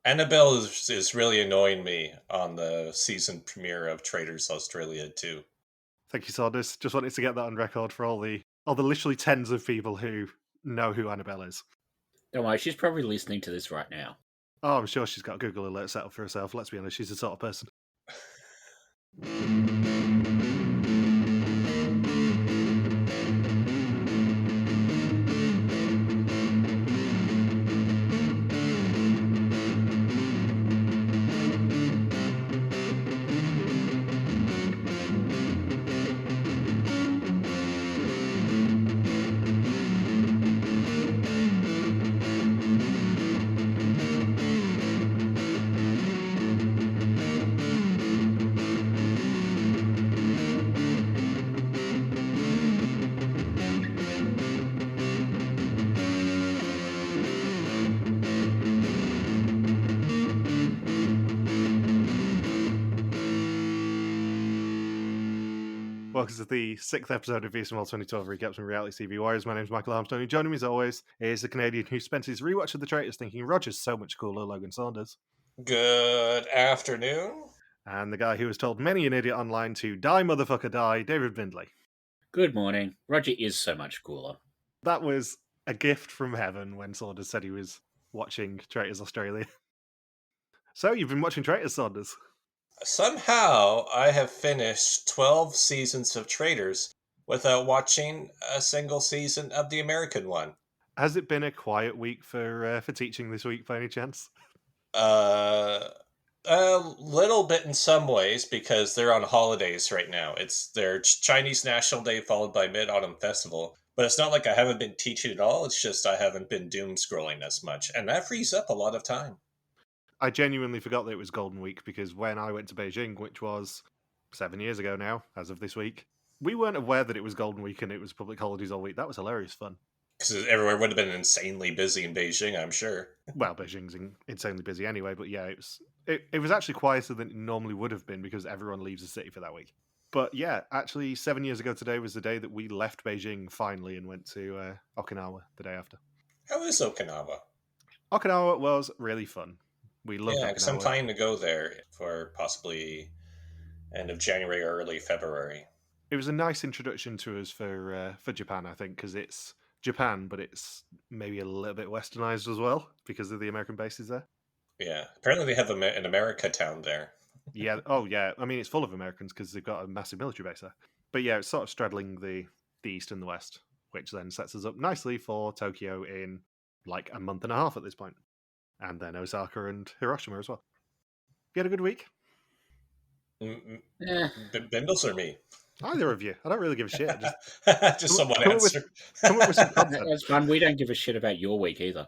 Annabelle is really annoying me on the season premiere of Traitors Australia too. Thank you, Saunders. Just wanted to get that on record for all the literally tens of people who know who Annabelle is. Don't worry, she's probably listening to this right now. Oh, I'm sure she's got Google Alert set up for herself. Let's be honest, she's the sort of person. Welcome to the 6th episode of VSML 2012 Recaps from Reality TV Warriors. My name is Michael Armstrong, and joining me as always is the Canadian who spent his rewatch of The Traitors thinking Roger's so much cooler, Logan Saunders. Good afternoon. And the guy who was told many an idiot online to die, motherfucker, die, David Bindley. Good morning. Roger is so much cooler. That was a gift from heaven when Saunders said he was watching Traitors Australia. So, you've been watching Traitors, Saunders? Somehow, I have finished 12 seasons of Traitors without watching a single season of the American one. Has it been a quiet week for teaching this week, by any chance? A little bit in some ways, because they're on holidays right now. It's their Chinese National Day followed by Mid-Autumn Festival. But it's not like I haven't been teaching at all. It's just I haven't been doom scrolling as much. And that frees up a lot of time. I genuinely forgot that it was Golden Week because when I went to Beijing, which was 7 years ago now, as of this week, we weren't aware that it was Golden Week and it was public holidays all week. That was hilarious fun. Because everywhere would have been insanely busy in Beijing, I'm sure. Well, Beijing's insanely busy anyway, but yeah, it was actually quieter than it normally would have been because everyone leaves the city for that week. But yeah, actually 7 years ago today was the day that we left Beijing finally and went to Okinawa the day after. How is Okinawa? Okinawa was really fun. We loved Okinawa. Okinawa. I'm planning to go there for possibly end of January or early February. It was a nice introduction to us for Japan, I think, because it's Japan, but it's maybe a little bit westernized as well because of the American bases there. Yeah, apparently they have an America town there. Yeah, oh yeah, I mean it's full of Americans because they've got a massive military base there. But yeah, it's sort of straddling the east and the west, which then sets us up nicely for Tokyo in like a month and a half at this point. And then Osaka and Hiroshima as well. You had a good week? Bindles or me? Either of you. I don't really give a shit. Just someone answer. Come up with some content. That's fun. We don't give a shit about your week either.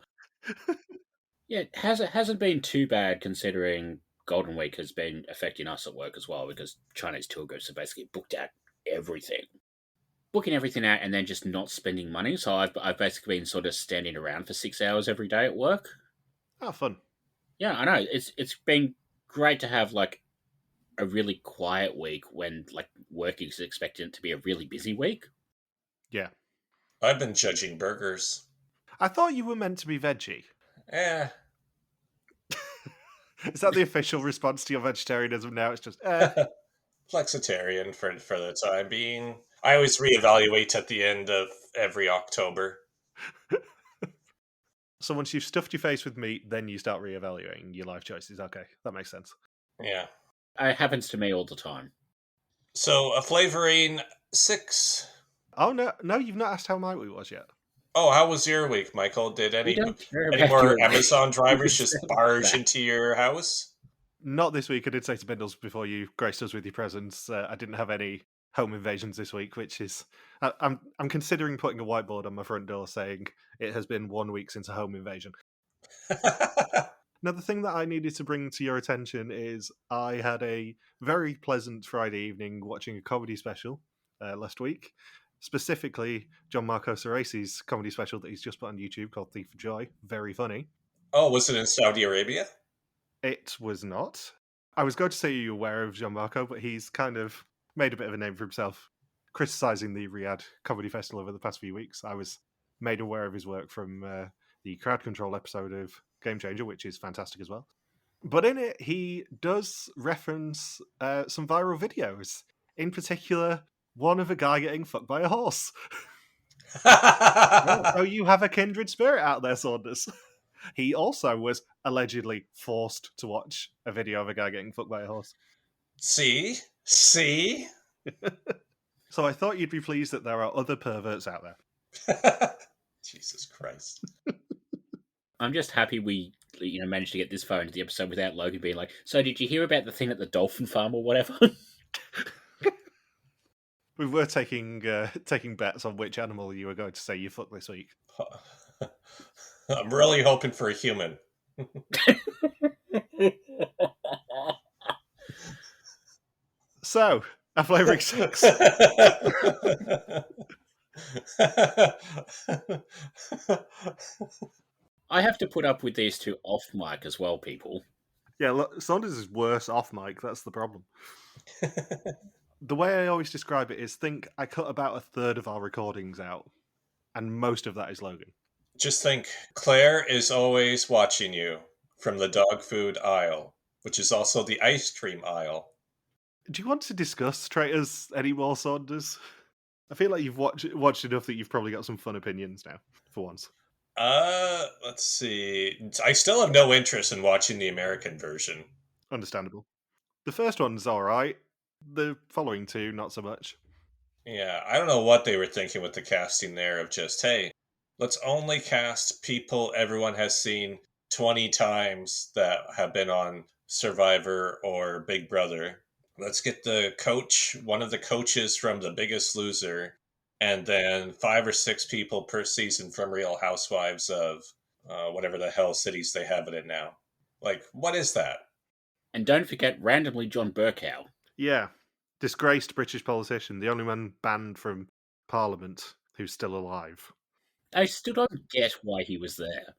Yeah, it hasn't been too bad considering Golden Week has been affecting us at work as well because Chinese tour groups have basically booked out everything. Booking everything out and then just not spending money. So I've basically been sort of standing around for 6 hours every day at work. Oh, fun. Yeah, I know. It's been great to have like a really quiet week when like work is expecting it to be a really busy week. Yeah. I've been judging burgers. I thought you were meant to be veggie. Is that the official response to your vegetarianism now? It's just Flexitarian for the time being. I always reevaluate at the end of every October. So once you've stuffed your face with meat, then you start reevaluating your life choices. Okay, that makes sense. Yeah. It happens to me all the time. So a flavoring 6. Oh, no, you've not asked how my week was yet. Oh, how was your week, Michael? Did any more Amazon drivers just barge into your house? Not this week. I did say to Bindles before you graced us with your presence, I didn't have any home invasions this week, which is... I'm considering putting a whiteboard on my front door saying it has been 1 week since a home invasion. Now, the thing that I needed to bring to your attention is I had a very pleasant Friday evening watching a comedy special last week. Specifically, John Marco Cerace's comedy special that he's just put on YouTube called Thief of Joy. Very funny. Oh, was it in Saudi Arabia? It was not. I was going to say you're aware of John Marco, but he's kind of made a bit of a name for himself, criticising the Riyadh Comedy Festival over the past few weeks. I was made aware of his work from the crowd control episode of Game Changer, which is fantastic as well. But in it, he does reference some viral videos. In particular, one of a guy getting fucked by a horse. So you have a kindred spirit out there, Saunders. He also was allegedly forced to watch a video of a guy getting fucked by a horse. See? So I thought you'd be pleased that there are other perverts out there. Jesus Christ. I'm just happy we managed to get this far into the episode without Logan being like, so did you hear about the thing at the dolphin farm or whatever? We were taking bets on which animal you were going to say you fucked this week. I'm really hoping for a human. So, a flavouring 6. I have to put up with these two off mic as well, people. Yeah, look, Saunders is worse off mic, that's the problem. The way I always describe it is, think I cut about a third of our recordings out, and most of that is Logan. Just think, Claire is always watching you from the dog food aisle, which is also the ice cream aisle. Do you want to discuss Traitors anymore, Saunders? I feel like you've watched enough that you've probably got some fun opinions now, for once. Let's see. I still have no interest in watching the American version. Understandable. The first one's alright. The following two, not so much. Yeah, I don't know what they were thinking with the casting there of just, hey, let's only cast people everyone has seen 20 times that have been on Survivor or Big Brother. Let's get the coach, one of the coaches from The Biggest Loser, and then 5 or 6 people per season from Real Housewives of whatever the hell cities they have it in now. Like, what is that? And don't forget randomly John Burkow. Yeah. Disgraced British politician, the only one banned from Parliament who's still alive. I still don't get why he was there.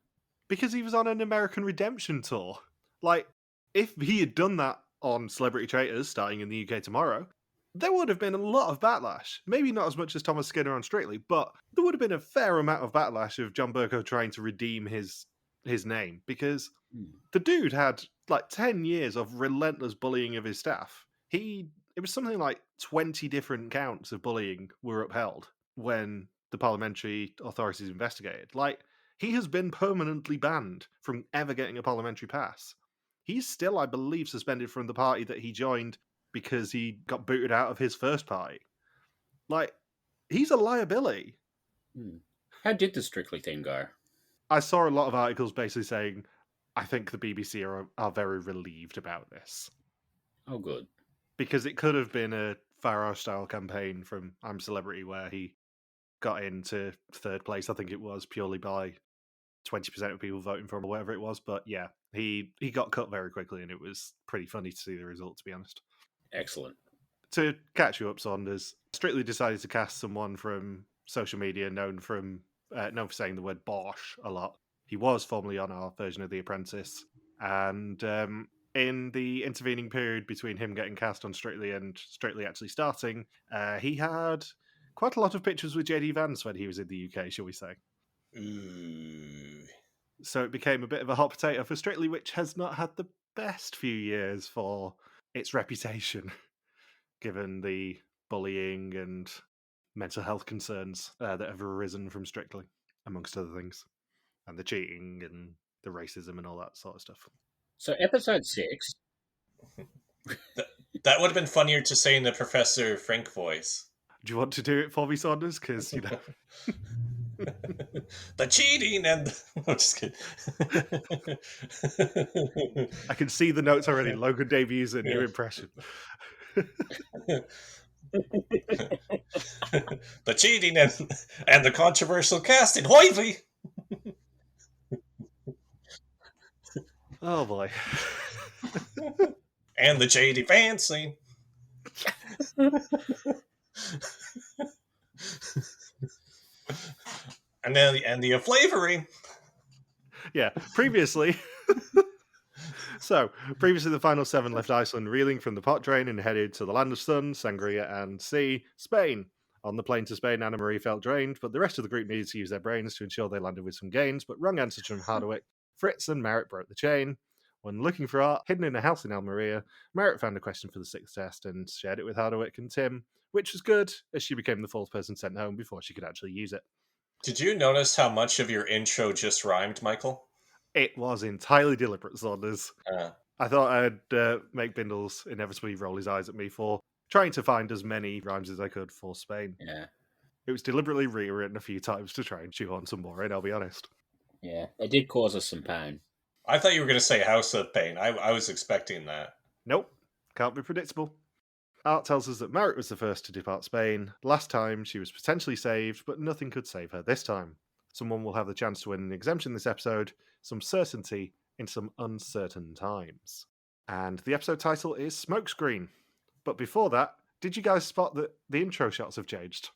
Because he was on an American Redemption tour. Like, if he had done that on Celebrity Traitors starting in the UK tomorrow, there would have been a lot of backlash. Maybe not as much as Thomas Skinner on Strictly, but there would have been a fair amount of backlash of John Burko trying to redeem his name, because the dude had like 10 years of relentless bullying of his staff. It was something like 20 different counts of bullying were upheld when the parliamentary authorities investigated. Like, he has been permanently banned from ever getting a parliamentary pass. He's still, I believe, suspended from the party that he joined because he got booted out of his first party. Like, he's a liability. How did the Strictly thing go? I saw a lot of articles basically saying, I think the BBC are very relieved about this. Oh, good. Because it could have been a Farage-style campaign from I'm Celebrity where he got into third place, I think it was, purely by 20% of people voting for him or whatever it was. But yeah, he got cut very quickly, and it was pretty funny to see the result, to be honest. Excellent. To catch you up, Saunders, Strictly decided to cast someone from social media known for saying the word Bosch a lot. He was formerly on our version of The Apprentice, and in the intervening period between him getting cast on Strictly and Strictly actually starting, he had quite a lot of pictures with JD Vance when he was in the UK, shall we say. Ooh. So it became a bit of a hot potato for Strictly, which has not had the best few years for its reputation, given the bullying and mental health concerns that have arisen from Strictly, amongst other things, and the cheating and the racism and all that sort of stuff. So episode 6. That would have been funnier to say in the Professor Frank voice. Do you want to do it for me, Saunders? Because, you know... the cheating and... I'm just kidding. I can see the notes already. Logan debuts a new impression. The cheating and the controversial casting. Hoivy! Oh boy. And the JD Vance scene. and the flavoring. Yeah, previously. Previously the final 7 left Iceland reeling from the pot drain and headed to the land of sun, sangria and sea, Spain. On the plane to Spain, Anna Marie felt drained, but the rest of the group needed to use their brains to ensure they landed with some gains, but wrong answers from Hadewych. Frits and Merritt broke the chain. When looking for art hidden in a house in Almeria, Merritt found a question for the sixth test and shared it with Hadewych and Tim, which was good, as she became the fourth person sent home before she could actually use it. Did you notice how much of your intro just rhymed, Michael? It was entirely deliberate, Saunders. I thought I'd make Bindles inevitably roll his eyes at me for trying to find as many rhymes as I could for Spain. Yeah. It was deliberately rewritten a few times to try and chew on some more in, I'll be honest. Yeah, it did cause us some pain. I thought you were going to say House of Pain. I was expecting that. Nope, can't be predictable. Art tells us that Merritt was the first to depart Spain. Last time, she was potentially saved, but nothing could save her this time. Someone will have the chance to win an exemption this episode, some certainty in some uncertain times. And the episode title is Smokescreen. But before that, did you guys spot that the intro shots have changed?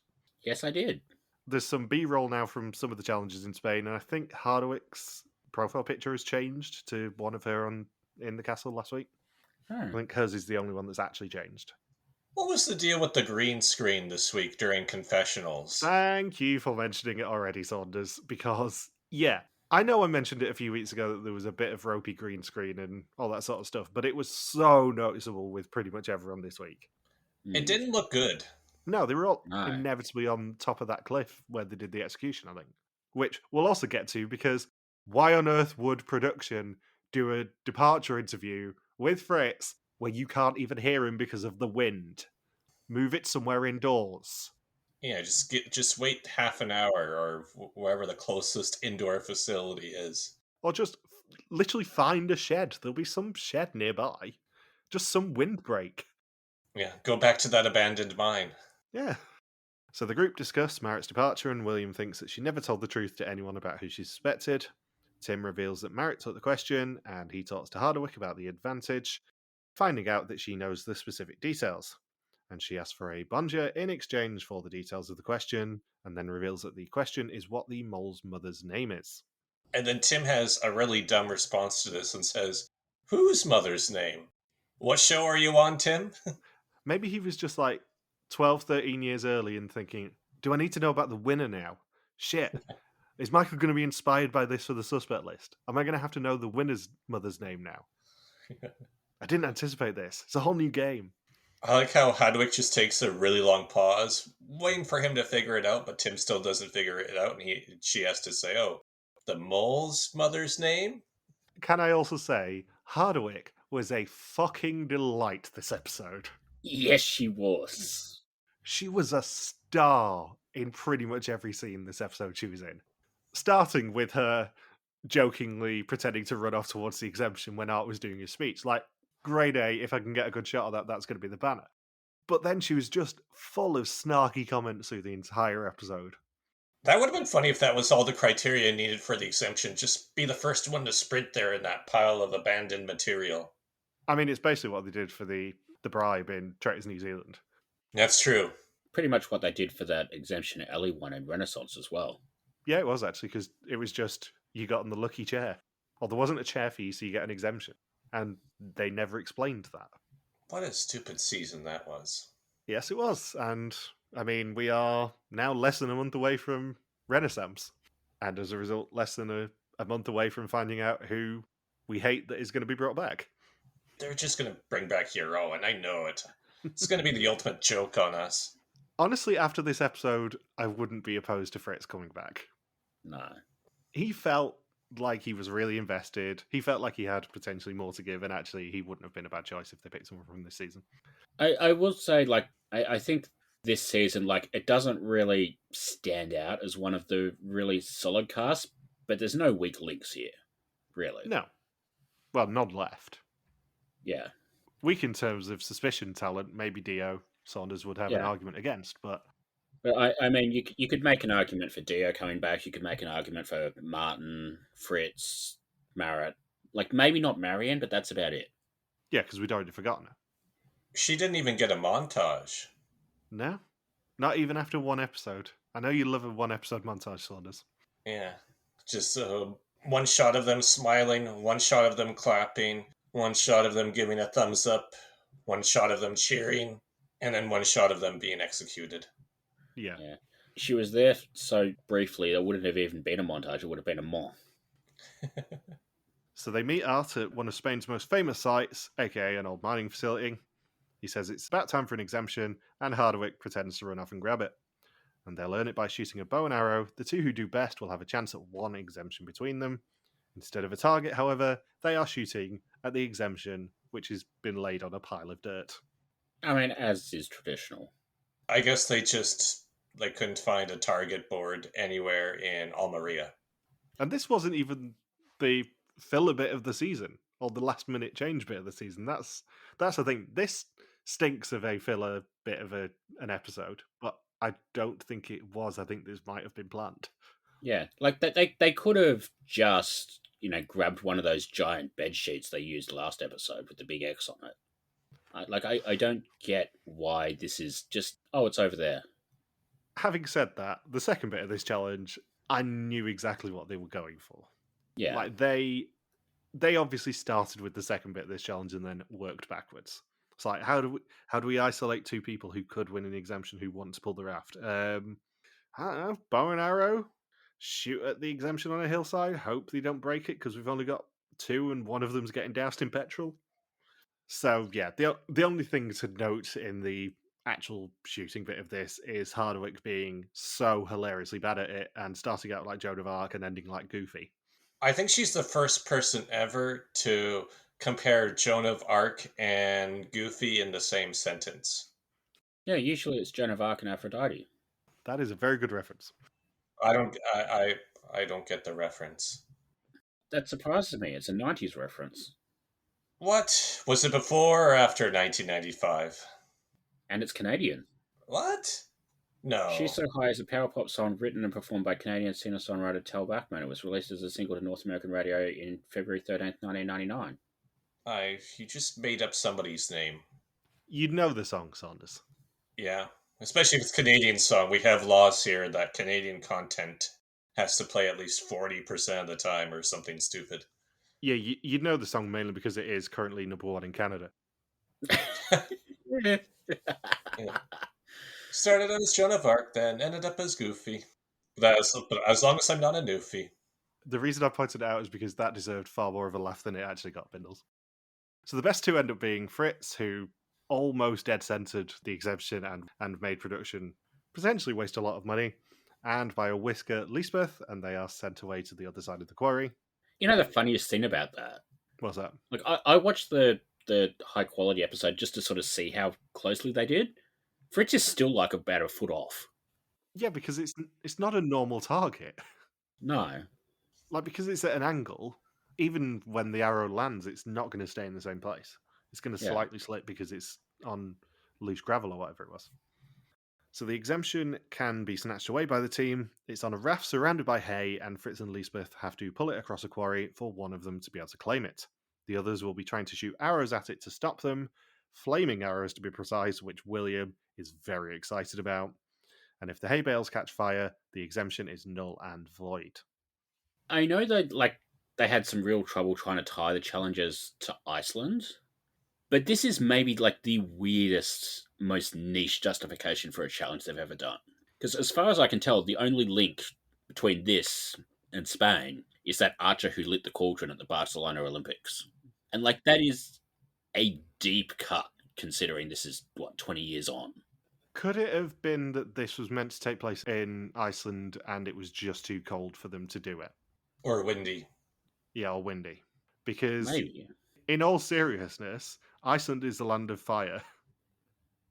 Yes, I did. There's some B-roll now from some of the challenges in Spain, and I think Hadewich's profile picture has changed to one of her in the castle last week. I think hers is the only one that's actually changed. What was the deal with the green screen this week during confessionals? Thank you for mentioning it already, Saunders, because, yeah, I know I mentioned it a few weeks ago that there was a bit of ropey green screen and all that sort of stuff, but it was so noticeable with pretty much everyone this week. It didn't look good. No, they were all inevitably on top of that cliff where they did the execution, I think. Which we'll also get to, because why on earth would production do a departure interview with Frits where you can't even hear him because of the wind? Move it somewhere indoors. Yeah, just wait half an hour or wherever the closest indoor facility is. Or just literally find a shed. There'll be some shed nearby. Just some windbreak. Yeah, go back to that abandoned mine. Yeah. So the group discuss Merritt's departure, and William thinks that she never told the truth to anyone about who she suspected. Tim reveals that Merritt took the question, and he talks to Hadewych about the advantage, finding out that she knows the specific details. And she asks for a bonja in exchange for the details of the question, and then reveals that the question is what the mole's mother's name is. And then Tim has a really dumb response to this and says, "Whose mother's name? What show are you on, Tim?" Maybe he was just like 12, 13 years early and thinking, do I need to know about the winner now? Shit. Is Michael going to be inspired by this for the suspect list? Am I going to have to know the winner's mother's name now? I didn't anticipate this. It's a whole new game. I like how Hadewych just takes a really long pause, waiting for him to figure it out, but Tim still doesn't figure it out, and she has to say, "Oh, the mole's mother's name?" Can I also say, Hadewych was a fucking delight this episode. Yes, she was. She was a star in pretty much every scene this episode she was in. Starting with her jokingly pretending to run off towards the exemption when Art was doing his speech. Like, grade A, if I can get a good shot of that, that's going to be the banner. But then she was just full of snarky comments through the entire episode. That would have been funny if that was all the criteria needed for the exemption. Just be the first one to sprint there in that pile of abandoned material. I mean, it's basically what they did for the bribe in Traitors New Zealand. That's true. Pretty much what they did for that exemption Ellie one in Renaissamce as well. Yeah, it was actually, because it was just, you got on the lucky chair. Or there wasn't a chair for you, so you get an exemption. And they never explained that. What a stupid season that was. Yes, it was. And, I mean, we are now less than a month away from Renaissamce. And as a result, less than a month away from finding out who we hate that is going to be brought back. They're just going to bring back Hero, and I know it. It's going to be the ultimate joke on us. Honestly, after this episode, I wouldn't be opposed to Frits coming back. No. He felt like he was really invested. He felt like he had potentially more to give, and actually he wouldn't have been a bad choice if they picked someone from this season. I will say, like, I think this season, like, it doesn't really stand out as one of the really solid casts, but there's no weak links here, really. No. Well, none left. Yeah. Weak in terms of suspicion talent, maybe Dio Saunders would have an argument against, but... But I mean, you could make an argument for Dio coming back, you could make an argument for Martin, Frits, Merritt. Like, maybe not Marianne, but that's about it. Yeah, because we'd already forgotten her. She didn't even get a montage. No? Not even after one episode. I know you love a one-episode montage, Saunders. Yeah. Just one shot of them smiling, one shot of them clapping, one shot of them giving a thumbs up, one shot of them cheering, and then one shot of them being executed. Yeah. She was there so briefly, there wouldn't have even been a montage, it would have been a mon. So they meet Art at one of Spain's most famous sites, aka an old mining facility. He says it's about time for an exemption, and Hadewych pretends to run off and grab it. And they'll earn it by shooting a bow and arrow. The two who do best will have a chance at one exemption between them. Instead of a target, however, they are shooting at the exemption, which has been laid on a pile of dirt. I mean, as is traditional. I guess they couldn't find a target board anywhere in Almeria. And this wasn't even the filler bit of the season or the last minute change bit of the season. That's the thing. This stinks of a filler bit of an episode, but I don't think it was. I think this might have been planned. Yeah, like they could have just grabbed one of those giant bed sheets they used last episode with the big X on it. I don't get why this is just it's over there. Having said that, the second bit of this challenge, I knew exactly what they were going for. Yeah, Like they obviously started with the second bit of this challenge and then worked backwards. It's like how do we isolate two people who could win an exemption who want to pull the raft? I don't know, bow and arrow, shoot at the exemption on a hillside, hope they don't break it because we've only got two and one of them's getting doused in petrol. So yeah, the only thing to note in the actual shooting bit of this is Hadewych being so hilariously bad at it and starting out like Joan of Arc and ending like Goofy. I think she's the first person ever to compare Joan of Arc and Goofy in the same sentence. Yeah, usually it's Joan of Arc and Aphrodite. That is a very good reference. I don't get the reference. That surprises me. It's a 90s reference. What? Was it before or after 1995? And it's Canadian. What? No. She's So High is a power pop song written and performed by Canadian singer-songwriter Tel Bachman. It was released as a single to North American radio in February 13th, 1999. You just made up somebody's name. You'd know the song, Saunders. Yeah. Especially if it's a Canadian song. We have laws here that Canadian content has to play at least 40% of the time or something stupid. Yeah, you'd know the song mainly because it is currently number one in Canada. Yeah. Started out as Joan of Arc, then ended up as Goofy. But as long as I'm not a newfie. The reason I pointed it out is because that deserved far more of a laugh than it actually got, Bindles. So the best two end up being Frits, who almost dead-centered the exemption and made production potentially waste a lot of money, and by a whisker, Liesbeth, and they are sent away to the other side of the quarry. You know the funniest thing about that? What's that? Like I watched the high quality episode just to sort of see how closely they did. Fritz is still like about a foot off. Yeah, because it's not a normal target. No. Like, because it's at an angle, even when the arrow lands, it's not going to stay in the same place. It's going to slightly slip because it's on loose gravel or whatever it was. So the exemption can be snatched away by the team. It's on a raft surrounded by hay, and Frits and Liesbeth have to pull it across a quarry for one of them to be able to claim it. The others will be trying to shoot arrows at it to stop them, flaming arrows to be precise, which William is very excited about. And if the hay bales catch fire, the exemption is null and void. I know that they had some real trouble trying to tie the challenges to Iceland, but this is maybe like the weirdest, most niche justification for a challenge they've ever done. Because as far as I can tell, the only link between this and Spain is that archer who lit the cauldron at the Barcelona Olympics. And that is a deep cut, considering this is, 20 years on. Could it have been that this was meant to take place in Iceland and it was just too cold for them to do it? Or windy. Yeah, or windy. Because, Maybe. in all seriousness, Iceland is the land of fire.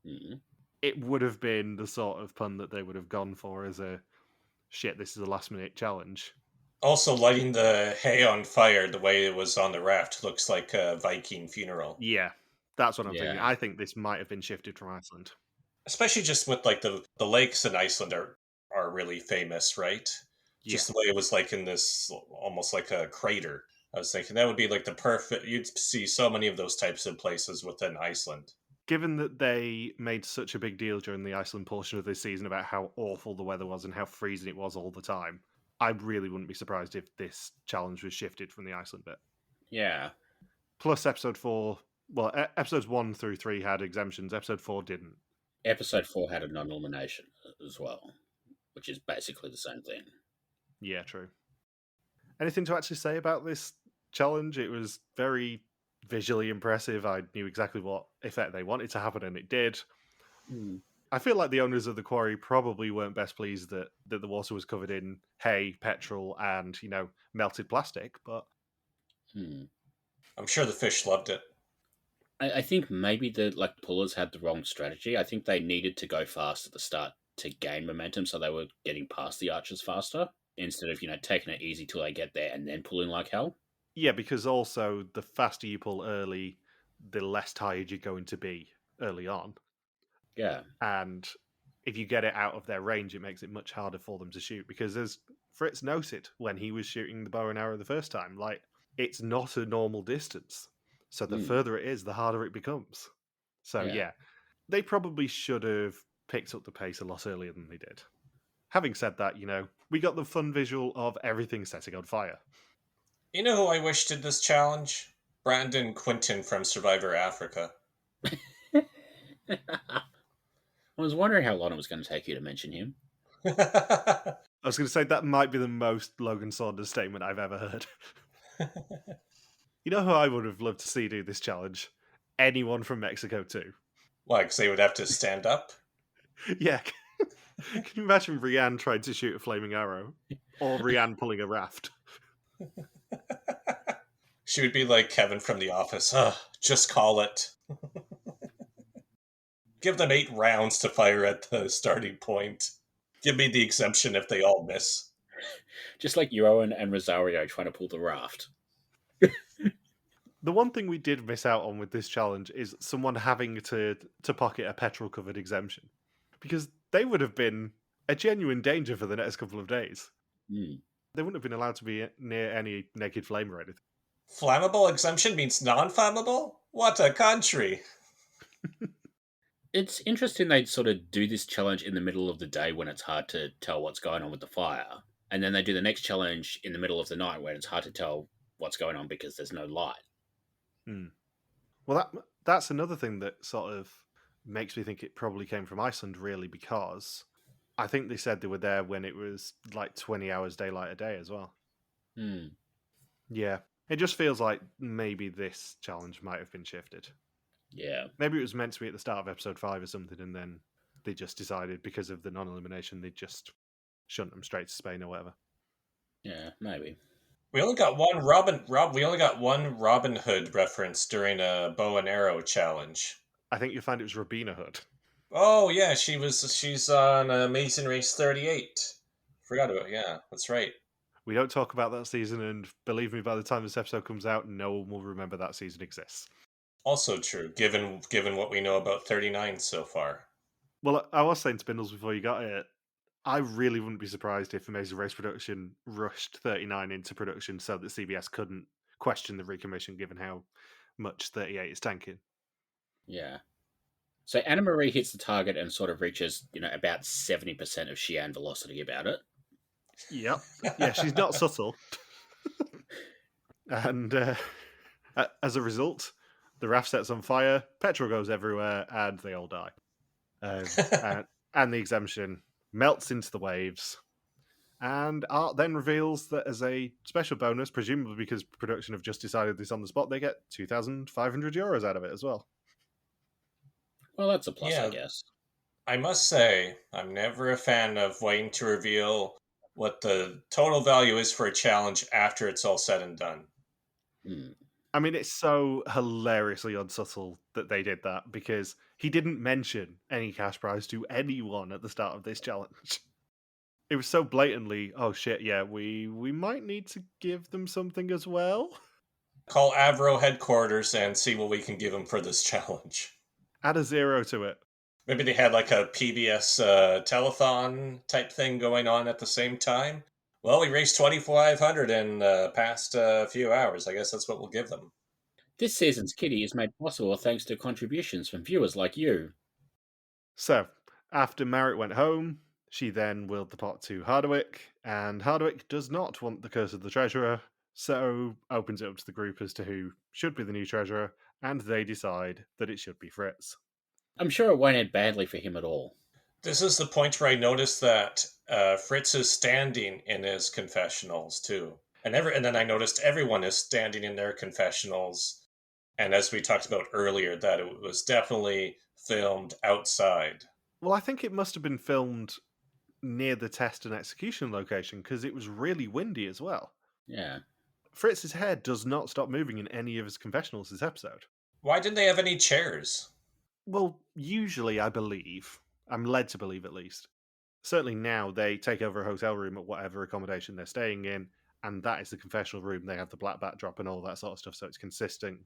Mm. It would have been the sort of pun that they would have gone for as a, shit, this is a last-minute challenge. Also, lighting the hay on fire the way it was on the raft looks like a Viking funeral. Yeah, that's what I'm thinking. I think this might have been shifted from Iceland. Especially just with the lakes in Iceland are really famous, right? Yeah. Just the way it was in this almost like a crater. I was thinking that would be the perfect. You'd see so many of those types of places within Iceland. Given that they made such a big deal during the Iceland portion of this season about how awful the weather was and how freezing it was all the time, I really wouldn't be surprised if this challenge was shifted from the Iceland bit. Yeah. Plus, episodes 1 through 3 had exemptions. Episode 4 didn't. Episode 4 had a non-elimination as well, which is basically the same thing. Yeah, true. Anything to actually say about this challenge. It was very visually impressive. I knew exactly what effect they wanted to happen, and it did. I feel like the owners of the quarry probably weren't best pleased that the water was covered in hay, petrol, and, melted plastic, but... I'm sure the fish loved it. I think maybe the pullers had the wrong strategy. I think they needed to go fast at the start to gain momentum, so they were getting past the archers faster instead of taking it easy till they get there and then pulling like hell. Yeah, because also the faster you pull early, the less tired you're going to be early on. Yeah. And if you get it out of their range, it makes it much harder for them to shoot. Because as Frits noted when he was shooting the bow and arrow the first time, it's not a normal distance. So the further it is, the harder it becomes. So yeah, they probably should have picked up the pace a lot earlier than they did. Having said that, we got the fun visual of everything setting on fire. You know who I wish did this challenge? Brandon Quinton from Survivor Africa. I was wondering how long it was going to take you to mention him. I was going to say that might be the most Logan Saunders statement I've ever heard. You know who I would have loved to see do this challenge? Anyone from Mexico too. Why, because they would have to stand up? Yeah. Can you imagine Rianne trying to shoot a flaming arrow? Or Rianne pulling a raft? She would be like Kevin from The Office. Just call it. Give them 8 rounds to fire at the starting point. Give me the exemption if they all miss. Just like Ewan and Rosario trying to pull the raft. The one thing we did miss out on with this challenge is someone having to pocket a petrol-covered exemption. Because they would have been a genuine danger for the next couple of days. They wouldn't have been allowed to be near any naked flame or anything. Flammable exemption means non-flammable? What a country! It's interesting they'd sort of do this challenge in the middle of the day when it's hard to tell what's going on with the fire. And then they do the next challenge in the middle of the night when it's hard to tell what's going on because there's no light. Well, that's another thing that sort of makes me think it probably came from Iceland, really, because I think they said they were there when it was 20 hours daylight a day as well. Yeah. It just feels like maybe this challenge might have been shifted. Yeah. Maybe it was meant to be at the start of episode 5 or something, and then they just decided because of the non-elimination they'd just shunt them straight to Spain or whatever. Yeah, maybe. We only got one Robin Hood reference during a bow and arrow challenge. I think you'll find it was Robina Hood. Oh yeah, she's on Amazing Race 38. Forgot about it. Yeah, that's right. We don't talk about that season, and believe me, by the time this episode comes out, no one will remember that season exists. Also true, given what we know about 39 so far. Well, I was saying to Bindles before you got here, I really wouldn't be surprised if Amazing Race Production rushed 39 into production so that CBS couldn't question the recommission, given how much 38 is tanking. Yeah. So Anna Marie hits the target and sort of reaches, about 70% of Xi'an velocity about it. Yep. Yeah, she's not subtle. And as a result, the raft sets on fire, petrol goes everywhere, and they all die. And the exemption melts into the waves. And Art then reveals that as a special bonus, presumably because production have just decided this on the spot, they get 2,500 euros out of it as well. Well, that's a plus, I guess. I must say, I'm never a fan of waiting to reveal what the total value is for a challenge after it's all said and done. I mean, it's so hilariously unsubtle that they did that, because he didn't mention any cash prize to anyone at the start of this challenge. It was so blatantly, oh shit, yeah, we might need to give them something as well. Call Avro headquarters and see what we can give them for this challenge. Add a 0 to it. Maybe they had a PBS telethon type thing going on at the same time. Well, we raised 2,500 in the past few hours. I guess that's what we'll give them. This season's kitty is made possible thanks to contributions from viewers like you. So, after Marit went home, she then willed the pot to Hadewych, and Hadewych does not want the curse of the treasurer, so opens it up to the group as to who should be the new treasurer, and they decide that it should be Frits. I'm sure it won't end badly for him at all. This is the point where I noticed that Frits is standing in his confessionals, too. And then I noticed everyone is standing in their confessionals. And as we talked about earlier, that it was definitely filmed outside. Well, I think it must have been filmed near the test and execution location because it was really windy as well. Yeah. Fritz's head does not stop moving in any of his confessionals this episode. Why didn't they have any chairs? Well, usually I believe, I'm led to believe at least, certainly now they take over a hotel room at whatever accommodation they're staying in, and that is the confessional room. They have the black backdrop and all that sort of stuff, so it's consistent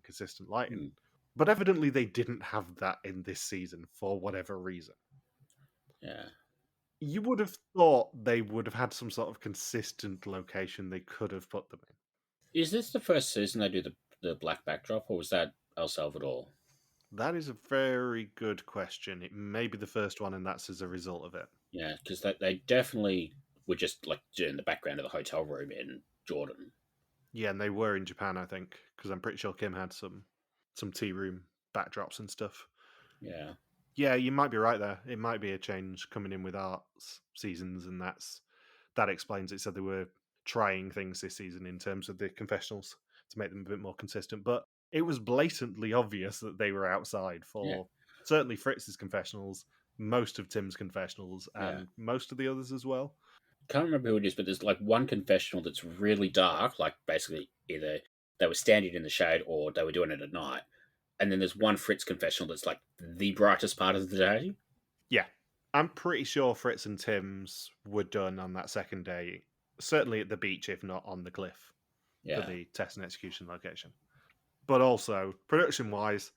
lighting. Mm. But evidently they didn't have that in this season for whatever reason. Yeah. You would have thought they would have had some sort of consistent location they could have put them in. Is this the first season they do the black backdrop, or was that El Salvador? That is a very good question. It may be the first one, and that's as a result of it. Yeah, because they definitely were just like doing the background of the hotel room in Jordan. Yeah, and they were in Japan, I think, because I'm pretty sure Kim had some tea room backdrops and stuff. Yeah. Yeah, you might be right there. It might be a change coming in with arts seasons, and that explains it. So they were trying things this season in terms of the confessionals to make them a bit more consistent. But it was blatantly obvious that they were outside for certainly Fritz's confessionals, most of Tim's confessionals, and most of the others as well. Can't remember who it is, but there's like one confessional that's really dark, like basically either they were standing in the shade or they were doing it at night. And then there's one Fritz confessional that's like the brightest part of the day. Yeah. I'm pretty sure Fritz and Tim's were done on that second day, certainly at the beach, if not on the cliff for the test and execution location. But also, production wise,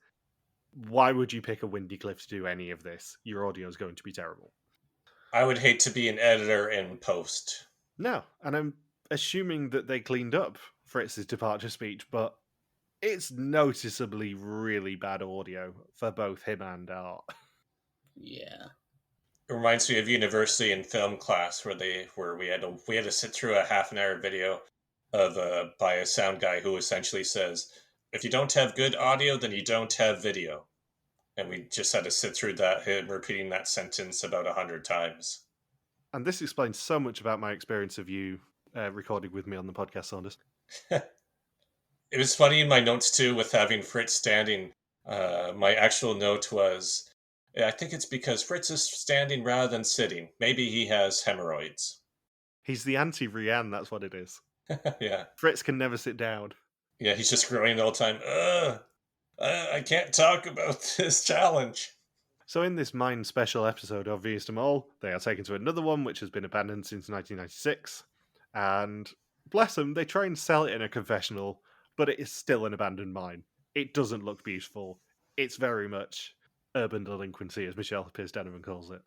why would you pick a windy cliff to do any of this? Your audio is going to be terrible. I would hate to be an editor in post. No, and I'm assuming that they cleaned up Fritz's departure speech, but it's noticeably really bad audio for both him and Art. Yeah. It reminds me of university and film class where we had to sit through a half an hour video of by a sound guy who essentially says, if you don't have good audio, then you don't have video. And we just had to sit through that, him repeating that sentence about 100 times. And this explains so much about my experience of you recording with me on the podcast, Saunders. It was funny in my notes too with having Fritz standing. My actual note was, I think it's because Fritz is standing rather than sitting. Maybe he has hemorrhoids. He's the anti-Rianne, that's what it is. Yeah. Fritz can never sit down. Yeah, he's just groaning the whole time. I can't talk about this challenge. So in this Mind special episode of Vies to Mall, they are taken to another one which has been abandoned since 1996. And bless them, they try and sell it in a confessional, but it is still an abandoned mine. It doesn't look beautiful. It's very much urban delinquency, as Michelle Pierce-Donovan calls it.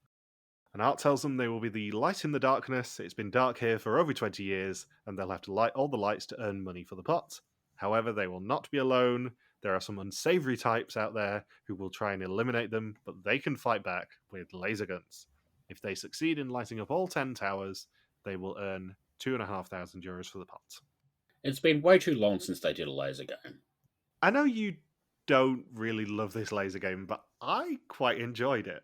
And Art tells them they will be the light in the darkness. It's been dark here for over 20 years, and they'll have to light all the lights to earn money for the pot. However, they will not be alone. There are some unsavory types out there who will try and eliminate them, but they can fight back with laser guns. If they succeed in lighting up all 10 towers, they will earn €2,500 for the pot. It's been way too long since they did a laser game. I know you don't really love this laser game, but I quite enjoyed it.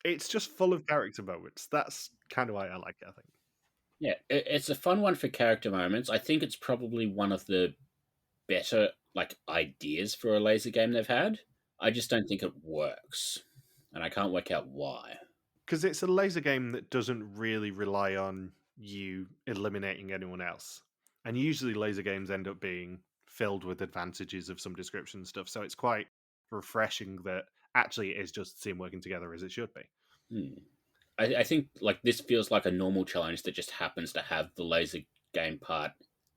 It's just full of character moments. That's kind of why I like it, I think. Yeah, it's a fun one for character moments. I think it's probably one of the better ideas for a laser game they've had. I just don't think it works, and I can't work out why. Because it's a laser game that doesn't really rely on you eliminating anyone else, and usually laser games end up being filled with advantages of some description and stuff. So it's quite refreshing that actually it is just the team working together as it should be. I think this feels like a normal challenge that just happens to have the laser game part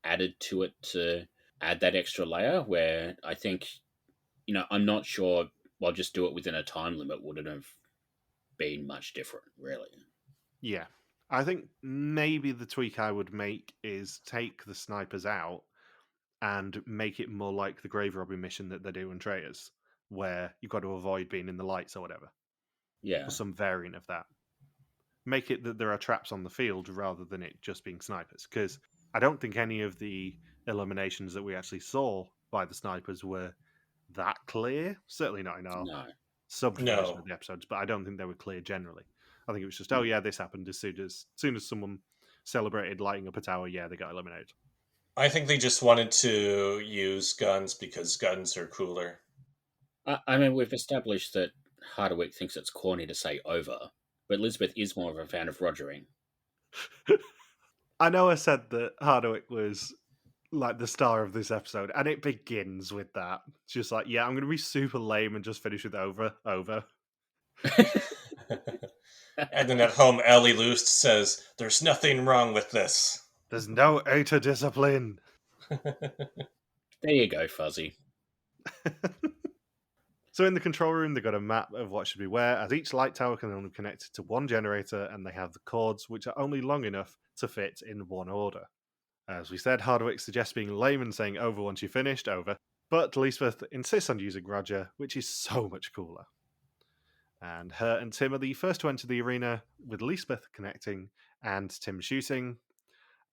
added to it to add that extra layer, where I think, I'm not sure, well, just do it within a time limit wouldn't have been much different, really. Yeah. I think maybe the tweak I would make is take the snipers out and make it more like the grave robbing mission that they do in Traitors, where you've got to avoid being in the lights or whatever. Yeah. Or some variant of that. Make it that there are traps on the field rather than it just being snipers, because I don't think any of the eliminations that we actually saw by the snipers were that clear. Certainly not in our subdivision of the episodes, but I don't think they were clear generally. I think it was just, this happened as soon as someone celebrated lighting up a tower, they got eliminated. I think they just wanted to use guns because guns are cooler. I mean, we've established that Hadewych thinks it's corny to say over, but Lisbeth is more of a fan of rogering. I know I said that Hadewych was like the star of this episode, and it begins with that. It's just like, yeah, I'm going to be super lame and just finish with over. And then at home, Ellie Loost says, "There's nothing wrong with this." There's no outer discipline. There you go, Fuzzy. So in the control room, they've got a map of what should be where, as each light tower can only be connected to one generator, and they have the cords, which are only long enough to fit in one order. As we said, Hadewych suggests being lame and saying over once you're finished, over, but Liesbeth insists on using Roger, which is so much cooler. And her and Tim are the first to enter the arena, with Liesbeth connecting and Tim shooting.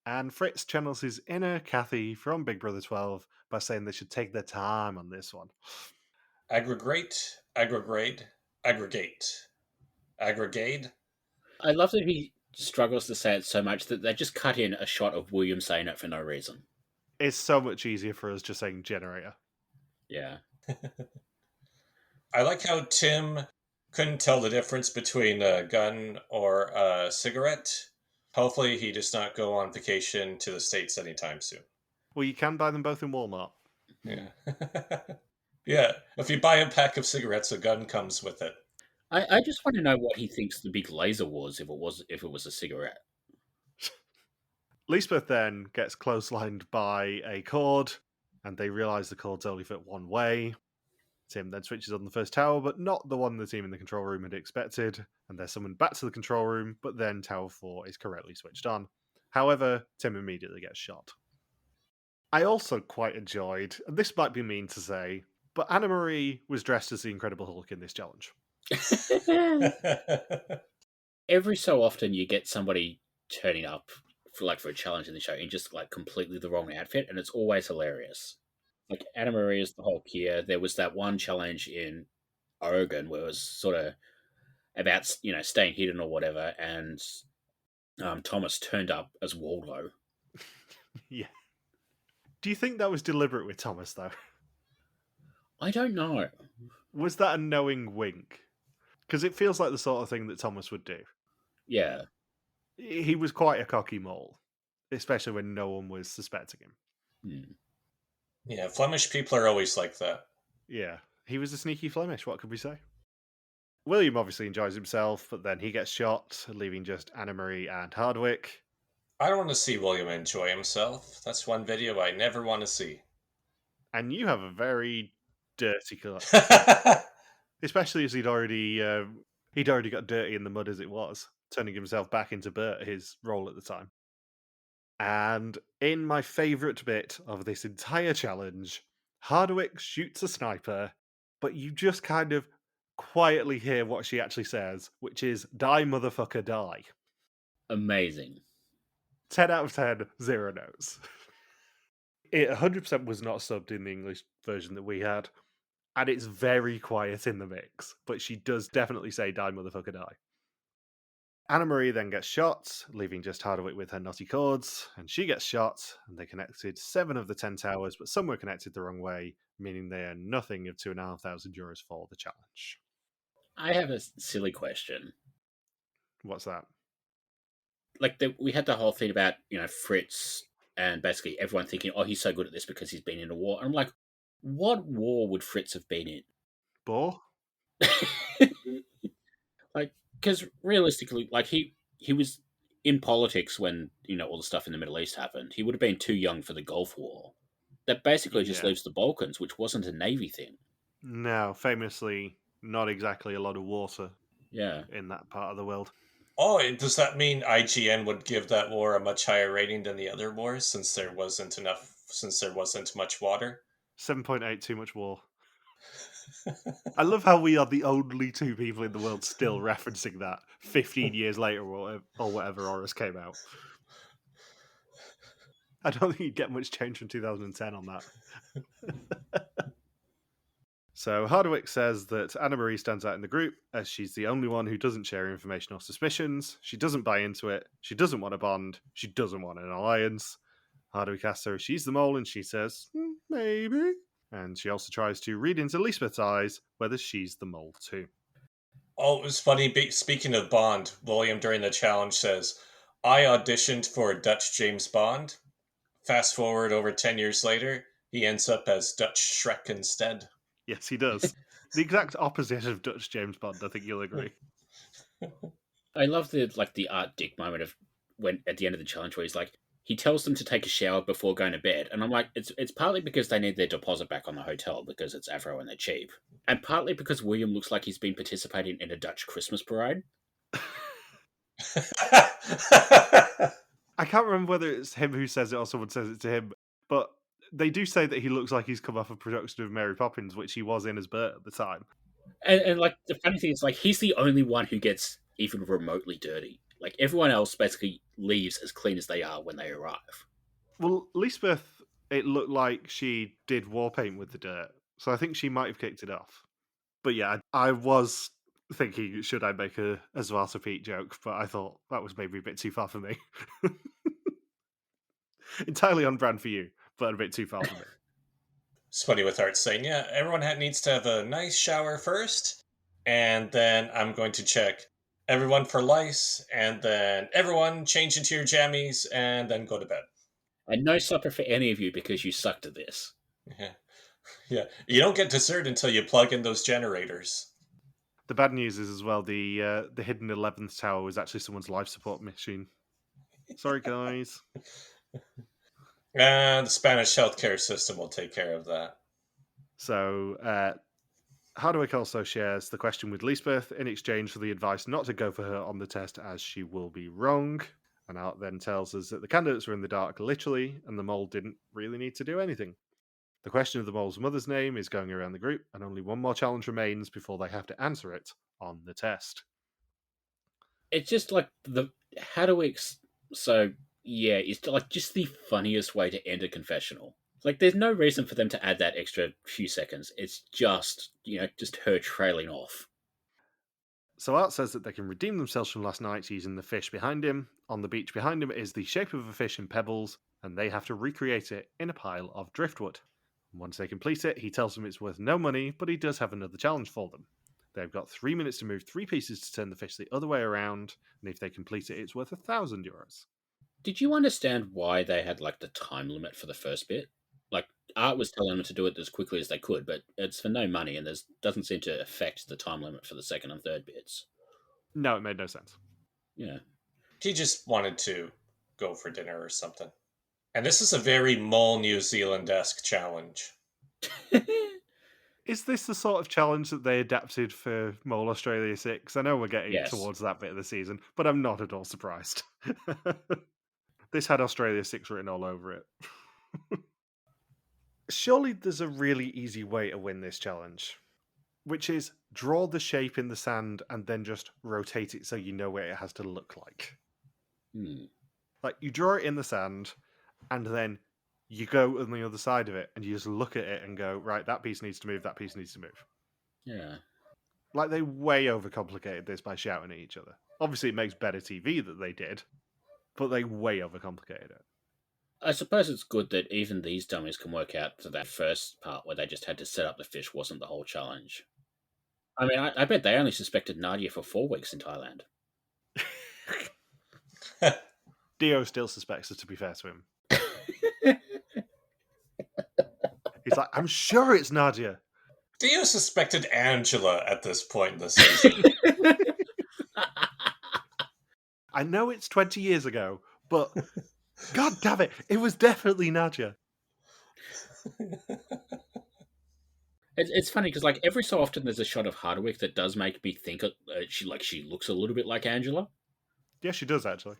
And Frits channels his inner Kathy from Big Brother 12 by saying they should take their time on this one. Aggregate. Aggregate. I love that he struggles to say it so much that they just cut in a shot of William saying it for no reason. It's so much easier for us just saying generator. Yeah. I like how Tim couldn't tell the difference between a gun or a cigarette. Hopefully he does not go on vacation to the States anytime soon. Well, you can buy them both in Walmart. Yeah. Yeah, if you buy a pack of cigarettes, a gun comes with it. I just want to know what he thinks the big laser was if it was a cigarette. Liesbeth then gets clotheslined by a cord, and they realise the cords only fit one way. Tim then switches on the first tower, but not the one the team in the control room had expected, and they're summoned back to the control room, but then Tower 4 is correctly switched on. However, Tim immediately gets shot. I also quite enjoyed, and this might be mean to say, but Anna Marie was dressed as the Incredible Hulk in this challenge. Every so often you get somebody turning up for a challenge in the show in just like completely the wrong outfit, and it's always hilarious. Like Anna Marie is the Hulk here. There was that one challenge in Oregon where it was sort of about staying hidden or whatever, and Thomas turned up as Waldo. Yeah. Do you think that was deliberate with Thomas, though? I don't know. Was that a knowing wink? Because it feels like the sort of thing that Thomas would do. Yeah. He was quite a cocky mole, especially when no one was suspecting him. Hmm. Yeah, Flemish people are always like that. Yeah, he was a sneaky Flemish, what could we say? William obviously enjoys himself, but then he gets shot, leaving just Anna Marie and Hadewych. I don't want to see William enjoy himself. That's one video I never want to see. And you have a very dirty cut. Especially as he'd already got dirty in the mud as it was, turning himself back into Bert, his role at the time. And in my favourite bit of this entire challenge, Hadewych shoots a sniper, but you just kind of quietly hear what she actually says, which is, "Die, motherfucker, die." Amazing. 10 out of 10, 0 notes. It 100% was not subbed in the English version that we had, and it's very quiet in the mix, but she does definitely say, "Die, motherfucker, die." Anna Marie then gets shot, leaving just Hadewych with her knotty cords, and she gets shot, and they connected 7 of the 10 towers, but some were connected the wrong way, meaning they earn nothing of €2,500 for the challenge. I have a silly question. What's that? We had the whole thing about, Fritz and basically everyone thinking, oh, he's so good at this because he's been in a war. And I'm like, what war would Fritz have been in? Boar? Because realistically, he was in politics when, all the stuff in the Middle East happened. He would have been too young for the Gulf War. That basically just leaves the Balkans, which wasn't a Navy thing. No, famously, not exactly a lot of water in that part of the world. Oh, does that mean IGN would give that war a much higher rating than the other wars since there wasn't much water? 7.8, too much war. I love how we are the only 2 people in the world still referencing that 15 years later or whatever Horus came out. I don't think you'd get much change from 2010 on that. So Hadewych says that Anna Marie stands out in the group as she's the only one who doesn't share information or suspicions. She doesn't buy into it. She doesn't want a bond. She doesn't want an alliance. Hadewych asks her if she's the mole, and she says, maybe. And she also tries to read into Liesbeth's eyes whether she's the mole too. Oh, it was funny. Speaking of Bond, William during the challenge says, I auditioned for Dutch James Bond. Fast forward over 10 years later, he ends up as Dutch Shrek instead. Yes, he does. The exact opposite of Dutch James Bond, I think you'll agree. I love the Art Dick moment of when at the end of the challenge where he's like, he tells them to take a shower before going to bed, and I'm like, it's partly because they need their deposit back on the hotel because it's Afro and they're cheap, and partly because William looks like he's been participating in a Dutch Christmas parade. I can't remember whether it's him who says it or someone says it to him, but they do say that he looks like he's come off a production of Mary Poppins, which he was in as Bert at the time. And like the funny thing is, like, he's the only one who gets even remotely dirty. Like everyone else basically leaves as clean as they are when they arrive. Well, Liesbeth, it looked like she did war paint with the dirt, so I think she might have kicked it off. But yeah, I was thinking, should I make a Zwarte Piet joke? But I thought that was maybe a bit too far for me. Entirely on brand for you, but a bit too far for me. It's funny with Art saying, yeah, everyone needs to have a nice shower first, and then I'm going to check everyone for lice, and then everyone change into your jammies, and then go to bed. And no supper for any of you because you sucked at this. Yeah. You don't get dessert until you plug in those generators. The bad news is as well, the hidden 11th tower was actually someone's life support machine. Sorry, guys. And the Spanish healthcare system will take care of that. So, Hadewych also shares the question with Liesbeth in exchange for the advice not to go for her on the test as she will be wrong. And Art then tells us that the candidates were in the dark literally, and the mole didn't really need to do anything. The question of the mole's mother's name is going around the group, and only one more challenge remains before they have to answer it on the test. It's just like the Hadewych's. So yeah, it's like just the funniest way to end a confessional. Like, there's no reason for them to add that extra few seconds. It's just, just her trailing off. So Art says that they can redeem themselves from last night using the fish behind him. On the beach behind him is the shape of a fish in pebbles, and they have to recreate it in a pile of driftwood. Once they complete it, he tells them it's worth no money, but he does have another challenge for them. They've got 3 minutes to move 3 pieces to turn the fish the other way around, and if they complete it, it's worth €1,000. Did you understand why they had like the time limit for the first bit? Like, Art was telling them to do it as quickly as they could, but it's for no money, and doesn't seem to affect the time limit for the second and third bits. No, it made no sense. Yeah. He just wanted to go for dinner or something. And this is a very Mole New Zealand-esque challenge. Is this the sort of challenge that they adapted for Mole Australia 6? I know we're getting Yes. towards that bit of the season, but I'm not at all surprised. This had Australia 6 written all over it. Surely there's a really easy way to win this challenge, which is draw the shape in the sand and then just rotate it so you know what it has to look like. Like, you draw it in the sand, and then you go on the other side of it, and you just look at it and go, right, that piece needs to move, that piece needs to move. Yeah. Like, they way overcomplicated this by shouting at each other. Obviously, it makes better TV that they did, but they way overcomplicated it. I suppose it's good that even these dummies can work out to that first part where they just had to set up the fish wasn't the whole challenge. I mean, I bet they only suspected Nadia for 4 weeks in Thailand. Dio still suspects her, to be fair to him. He's like, I'm sure it's Nadia. Dio suspected Angela at this point in the season. I know it's 20 years ago, but god damn it, it was definitely Nadia. It's funny because, like, every so often there's a shot of Hadewych that does make me think she looks a little bit like Angela. Yeah, she does, actually.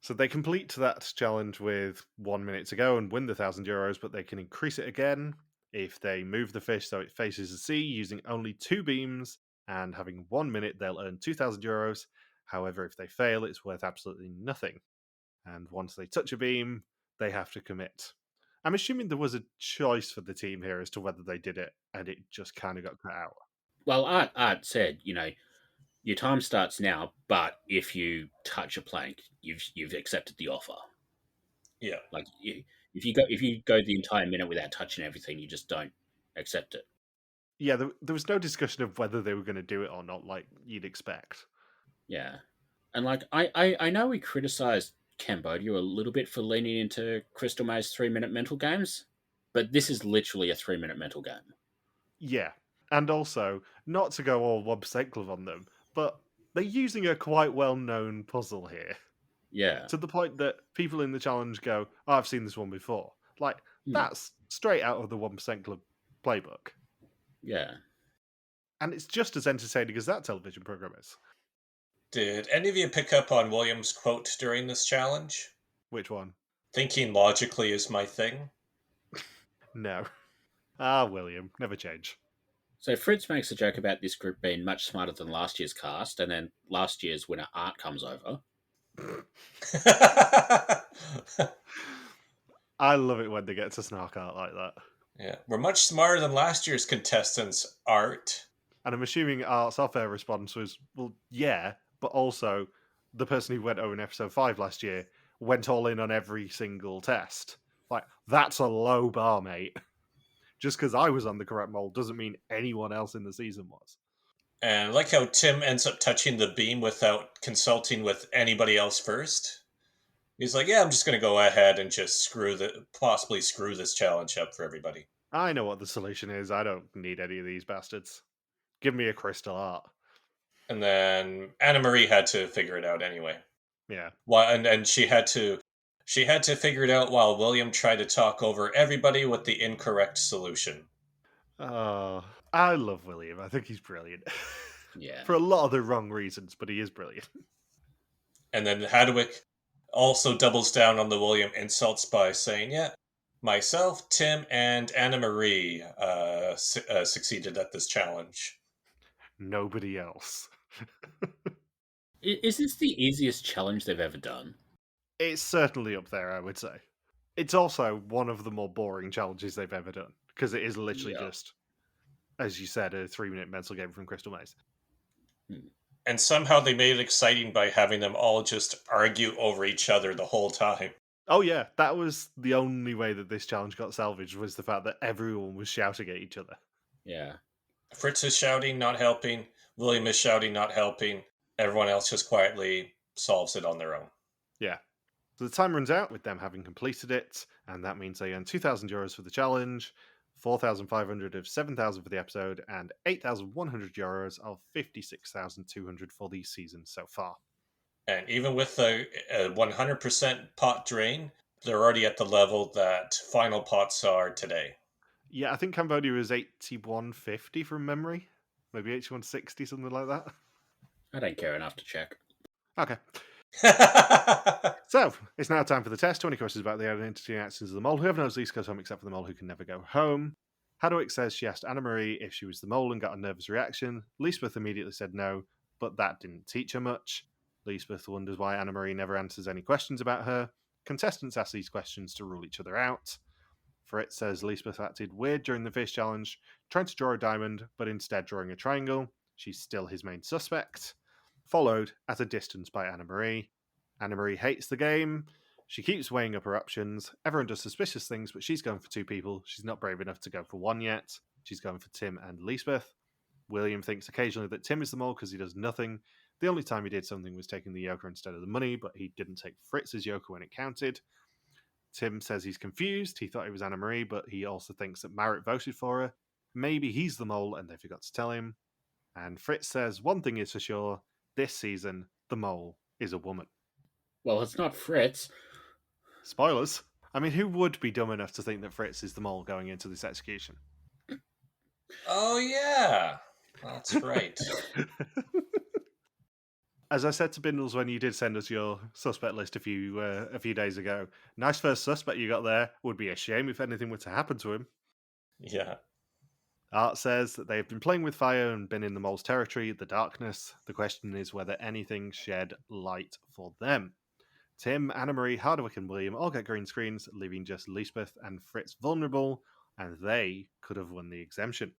So they complete that challenge with 1 minute to go and win the €1,000, but they can increase it again if they move the fish so it faces the sea using only 2 beams, and having 1 minute they'll earn €2,000. However, if they fail, it's worth absolutely nothing. And once they touch a beam, they have to commit. I'm assuming there was a choice for the team here as to whether they did it, and it just kind of got cut out. Well, Art said, your time starts now, but if you touch a plank, you've accepted the offer. Yeah. Like if you go the entire minute without touching everything, you just don't accept it. Yeah, there was no discussion of whether they were going to do it or not, like you'd expect. Yeah, and like I know we criticized Cambodia a little bit for leaning into Crystal May's 3 minute mental games, but this is literally a 3 minute mental game. Yeah, and also not to go all 1% glove on them, but they're using a quite well-known puzzle here Yeah. to the point that people in the challenge go, "Oh, I've seen this one before." Like Hmm. that's straight out of the 1% club playbook, Yeah. and it's just as entertaining as that television program is. Did any of you pick up on William's quote during this challenge? Which one? Thinking logically is my thing. No. Ah, William, never change. So Fritz makes a joke about this group being much smarter than last year's cast, and then last year's winner Art comes over. I love it when they get to snark out like that. Yeah, we're much smarter than last year's contestants, Art. And I'm assuming Art's off-air response was, well, yeah, but also the person who went over in episode 5 last year went all in on every single test. Like, that's a low bar, mate. Just because I was on the correct mold doesn't mean anyone else in the season was. And I like how Tim ends up touching the beam without consulting with anybody else first. He's like, yeah, I'm just going to go ahead and just possibly screw this challenge up for everybody. I know what the solution is. I don't need any of these bastards. Give me a crystal art. And then Anna Marie had to figure it out anyway. Yeah. Well, and she had to figure it out while William tried to talk over everybody with the incorrect solution. Oh, I love William. I think he's brilliant. Yeah. For a lot of the wrong reasons, but he is brilliant. And then Hadewych also doubles down on the William insults by saying, yeah, myself, Tim, and Anna Marie succeeded at this challenge. Nobody else. Is this the easiest challenge they've ever done? It's certainly up there, I would say. It's also one of the more boring challenges they've ever done, because it is literally just, as you said, a 3-minute mental game from Crystal Maze. And somehow they made it exciting by having them all just argue over each other the whole time. Oh yeah, that was the only way that this challenge got salvaged, was the fact that everyone was shouting at each other. Yeah. Fritz is shouting, not helping. William is shouting, not helping. Everyone else just quietly solves it on their own. Yeah. So the time runs out with them having completed it, and that means they earn €2,000 for the challenge, 4,500 of 7,000 for the episode, and €8,100 of 56,200 for the season so far. And even with a 100% pot drain, they're already at the level that final pots are today. Yeah, I think Cambodia is 8150 from memory. Maybe 8160, something like that. I don't care enough to check. Okay. So, it's now time for the test. 20 questions about the identity and actions of the mole. Whoever knows least goes home except for the mole who can never go home. Hadewych says she asked Anna Marie if she was the mole and got a nervous reaction. Liesbeth immediately said no, but that didn't teach her much. Liesbeth wonders why Anna Marie never answers any questions about her. Contestants ask these questions to rule each other out. Fritz says Liesbeth acted weird during the fish challenge, trying to draw a diamond, but instead drawing a triangle. She's still his main suspect. Followed at a distance by Anna Marie. Anna Marie hates the game. She keeps weighing up her options. Everyone does suspicious things, but she's going for 2 people. She's not brave enough to go for 1 yet. She's going for Tim and Liesbeth. William thinks occasionally that Tim is the mole because he does nothing. The only time he did something was taking the yoker instead of the money, but he didn't take Fritz's yoker when it counted. Tim says he's confused. He thought it was Anna Marie, but he also thinks that Marit voted for her. Maybe he's the mole and they forgot to tell him. And Fritz says one thing is for sure, this season, the mole is a woman. Well, it's not Fritz. Spoilers. I mean, who would be dumb enough to think that Fritz is the mole going into this execution? Oh, yeah. That's right. As I said to Bindles when you did send us your suspect list a few days ago, nice first suspect you got there. Would be a shame if anything were to happen to him. Yeah. Art says that they've been playing with fire and been in the mole's territory, the darkness. The question is whether anything shed light for them. Tim, Anna Marie, Hadewych, and William all get green screens, leaving just Liesbeth and Fritz vulnerable, and they could have won the exemption.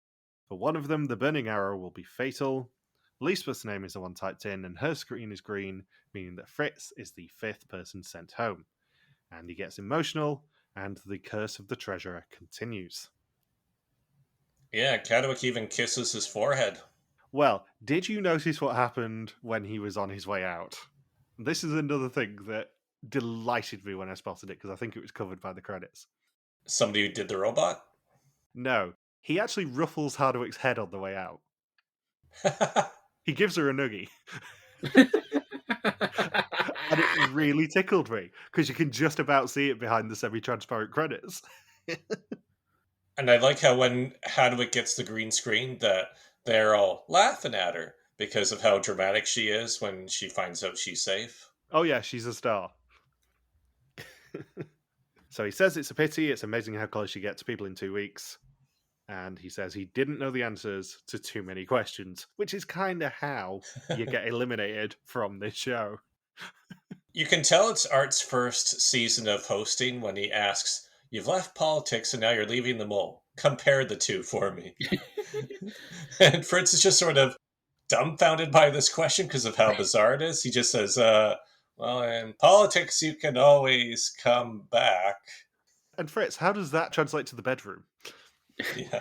For one of them, the burning arrow will be fatal. Liesbeth's name is the one typed in, and her screen is green, meaning that Fritz is the 5th person sent home. and he gets emotional, and the curse of the treasurer continues. Yeah, Hadewych even kisses his forehead. Well, did you notice what happened when he was on his way out? This is another thing that delighted me when I spotted it, because I think it was covered by the credits. Somebody who did the robot? No, he actually ruffles Hadewich's head on the way out. He gives her a noogie. And it really tickled me, because you can just about see it behind the semi-transparent credits. And I like how when Hadewych gets the green screen that they're all laughing at her because of how dramatic she is when she finds out she's safe. Oh yeah, she's a star. So he says it's a pity, it's amazing how close she gets people in 2 weeks. And he says he didn't know the answers to too many questions, which is kind of how you get eliminated from this show. You can tell it's Art's first season of hosting when he asks, "You've left politics and now you're leaving the mole. Compare the two for me." And Fritz is just sort of dumbfounded by this question because of how bizarre it is. He just says, well, in politics, you can always come back. And Fritz, how does that translate to the bedroom? Yeah.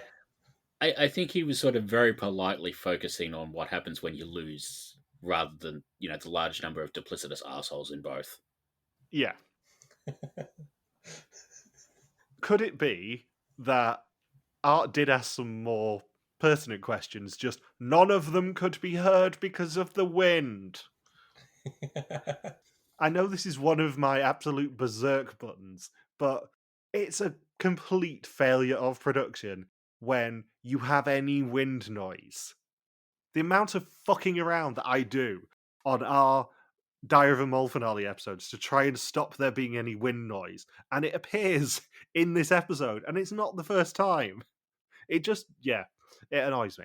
I think he was sort of very politely focusing on what happens when you lose, rather than, the large number of duplicitous assholes in both. Yeah. Could it be that Art did ask some more pertinent questions, just none of them could be heard because of the wind? I know this is one of my absolute berserk buttons, but it's a complete failure of production when you have any wind noise. The amount of fucking around that I do on our Dire of a Mole finale episodes to try and stop there being any wind noise, and it appears in this episode, and it's not the first time. It just, it annoys me.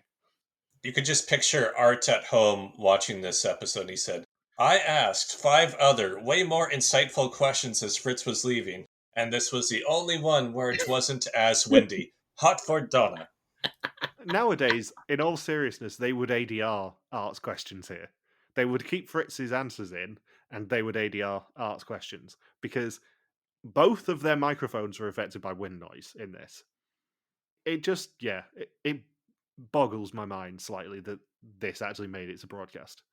You could just picture Art at home watching this episode. He said, "I asked 5 other, way more insightful questions as Fritz was leaving, and this was the only one where it wasn't as windy. Hot for Donna." Nowadays, in all seriousness, they would ADR Art's questions here. They would keep Fritz's answers in, and they would ADR Art's questions, because both of their microphones were affected by wind noise in this. It just, it boggles my mind slightly that this actually made it to broadcast.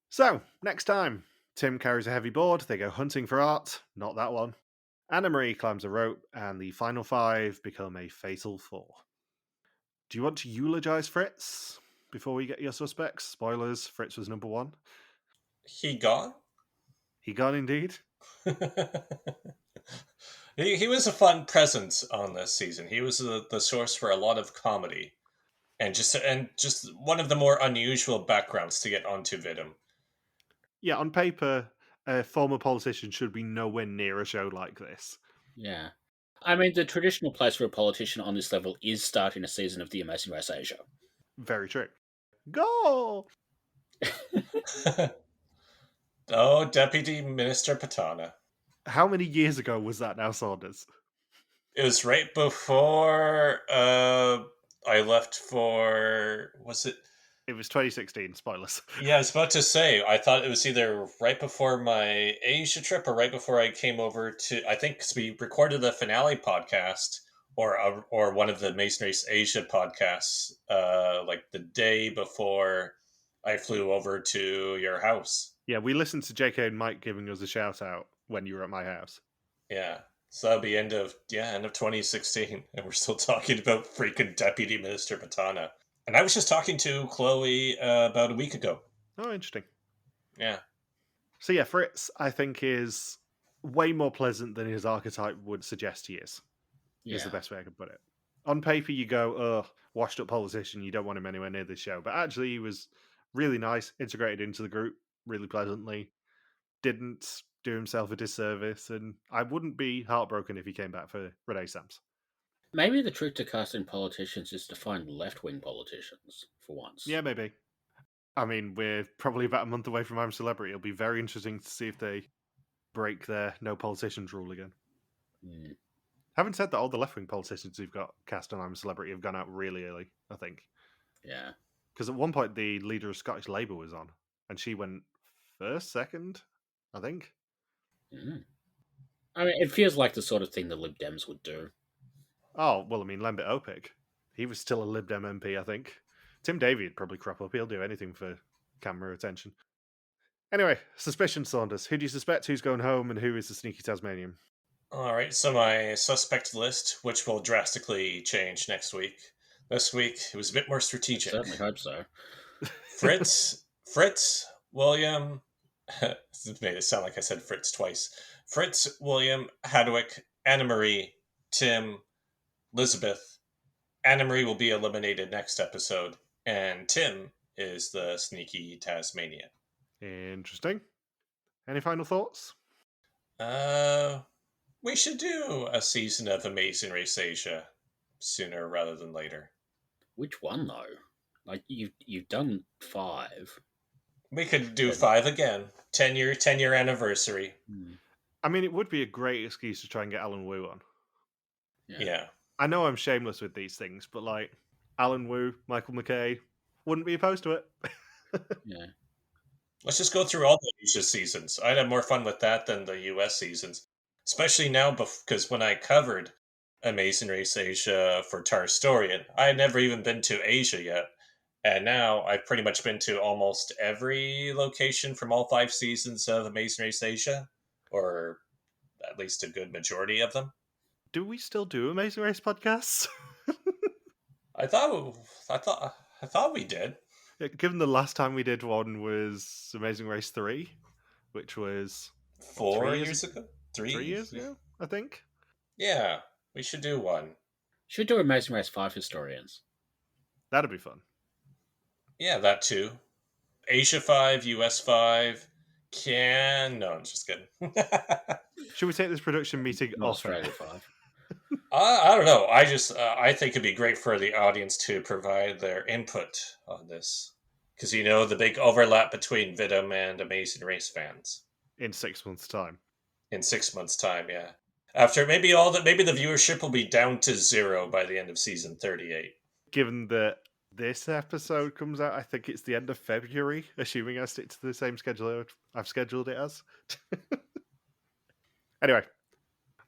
So, next time, Tim carries a heavy board, they go hunting for Art, not that one. Anna-Marie climbs a rope, and the final 5 become a fatal 4. Do you want to eulogize Fritz before we get your suspects? Spoilers, Fritz was number 1. He gone? He gone indeed. He was a fun presence on this season. He was the source for a lot of comedy, and just one of the more unusual backgrounds to get onto Vidum. Yeah, on paper, a former politician should be nowhere near a show like this. Yeah. I mean, the traditional place for a politician on this level is starting a season of The Amazing Race Asia. Very true. Go! Oh, Deputy Minister Patana. How many years ago was that now, Saunders? It was right before I left for... Was it? It was 2016, spoilers. Yeah, I was about to say, I thought it was either right before my Asia trip or right before I came over to... I think 'cause we recorded the finale podcast or one of the Mason Race Asia podcasts like the day before I flew over to your house. Yeah, we listened to JK and Mike giving us a shout out when you were at my house. Yeah. So that'll be end of 2016, and we're still talking about freaking Deputy Minister Patana. And I was just talking to Chloe about a week ago. Oh, interesting. Yeah. So yeah, Fritz, I think, is way more pleasant than his archetype would suggest he is. Yeah. Is the best way I could put it. On paper, you go, oh, washed up politician, you don't want him anywhere near this show. But actually, he was really nice, integrated into the group really pleasantly, didn't do himself a disservice, and I wouldn't be heartbroken if he came back for Renaissamce. Maybe the trick to casting politicians is to find left-wing politicians, for once. Yeah, maybe. I mean, we're probably about a month away from I'm a Celebrity. It'll be very interesting to see if they break their no politicians rule again. Mm. Having said that, all the left-wing politicians who've got cast on I'm a Celebrity have gone out really early, I think. Yeah. Because at one point, the leader of Scottish Labour was on, and she went first, second, I think. Mm. I mean, it feels like the sort of thing the Lib Dems would do. Oh, well, I mean, Lembit Opik. He was still a Lib Dem MP, I think. Tim Davey would probably crop up. He'll do anything for camera attention. Anyway, suspicion Saunders. Who do you suspect? Who's going home? And who is the sneaky Tasmanian? All right, so my suspect list, which will drastically change next week. This week, it was a bit more I strategic. certainly hope so. Fritz, William. It made it sound like I said Fritz twice. Fritz, William, Hadewych, Anna Marie, Tim, Elizabeth. Anna Marie will be eliminated next episode, and Tim is the sneaky Tasmanian. Interesting. Any final thoughts? We should do a season of Amazing Race Asia sooner rather than later. Which one though? Like you've done 5. We could do 5 again. 10-year anniversary. I mean, it would be a great excuse to try and get Alan Wu on. Yeah. I know I'm shameless with these things, but like Alan Wu, Michael McKay, wouldn't be opposed to it. Yeah. Let's just go through all the Asia seasons. I'd have more fun with that than the US seasons. Especially now, because when I covered Amazing Race Asia for Tarstorian, I had never even been to Asia yet. And now I've pretty much been to almost every location from all 5 seasons of Amazing Race Asia, or at least a good majority of them. Do we still do Amazing Race podcasts? I thought we did. Yeah, given the last time we did one was Amazing Race 3, which was 4 years ago? 3 years ago, I think. Yeah, we should do one. Should do Amazing Race 5 historians. That'd be fun. Yeah, that too. Asia 5, US 5. No, I'm just kidding. Should we take this production meeting off? Australia 5. I don't know. I think it'd be great for the audience to provide their input on this. Because, the big overlap between Vidum and Amazing Race fans. In 6 months' time. In 6 months' time, yeah. After maybe the viewership will be down to 0 by the end of season 38. Given that this episode comes out, I think it's the end of February, assuming I stick to the same schedule I've scheduled it as. Anyway,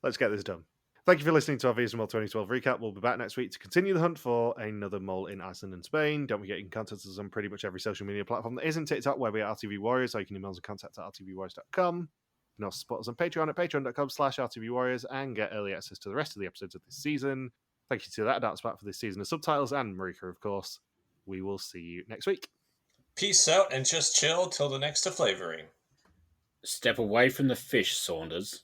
let's get this done. Thank you for listening to our VSML 2012 recap. We'll be back next week to continue the hunt for another mole in Iceland and Spain. Don't forget you can contact us on pretty much every social media platform that isn't TikTok, where we are RTV Warriors, so you can email us at contact@rtvwarriors.com. You can also support us on Patreon at patreon.com/rtvwarriors and get early access to the rest of the episodes of this season. Thank you to that Darts Back for this season of subtitles and Marika, of course. We will see you next week. Peace out and just chill till the next flavoring. Step away from the fish, Saunders.